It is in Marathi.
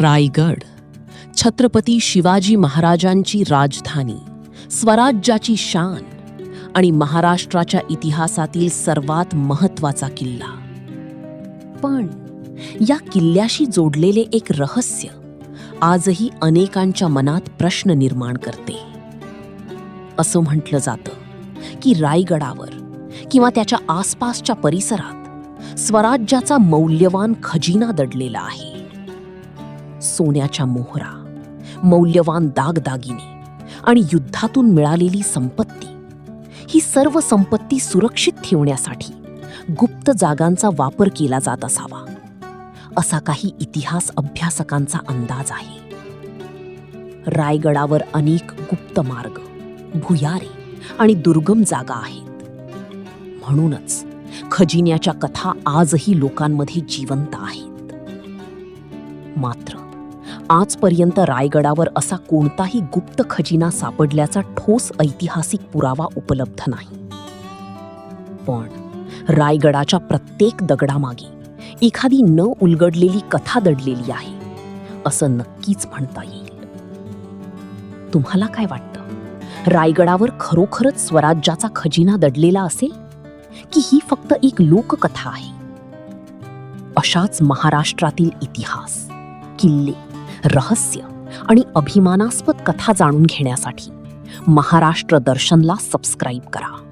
रायगड, छत्रपती शिवाजी महाराजांची राजधानी, स्वराज्याची शान आणि महाराष्ट्राच्या इतिहासातील सर्वात महत्त्वाचा किल्ला. पण या किल्ल्याशी जोडलेले एक रहस्य आजही अनेकांच्या मनात प्रश्न निर्माण करते. असं म्हटलं जातं की रायगडावर किंवा त्याच्या आसपासच्या परिसरात स्वराज्याचा मौल्यवान खजिना दडलेला आहे. सोन्याच्या मोहरा, मौल्यवान दागदागिने आणि युद्धातून मिळालेली संपत्ती, ही सर्व संपत्ती सुरक्षित ठेवण्यासाठी गुप्त जागांचा वापर केला जात असावा, असा काही इतिहास अभ्यासकांचा अंदाज आहे. रायगडावर अनेक गुप्त मार्ग, भुयारे आणि दुर्गम जागा आहेत. म्हणूनच खजिन्याच्या कथा आजही लोकांमध्ये जिवंत आहेत. मात्र आजपर्यंत रायगडावर असा कोणताही गुप्त खजिना सापडल्याचा ठोस ऐतिहासिक पुरावा उपलब्ध नाही. पण रायगडाच्या प्रत्येक दगडामागे एखादी न उलगडलेली कथा दडलेली आहे, असं नक्कीच म्हणता येईल. तुम्हाला काय वाटतं? रायगडावर खरोखरच स्वराज्याचा खजिना दडलेला असेल, की ही फक्त एक लोककथा आहे? अशाच महाराष्ट्रातील इतिहास, किल्ले, रहस्य आणि अभिमानास्पद कथा जाणून घेण्यासाठी महाराष्ट्र दर्शनला सबस्क्राईब करा.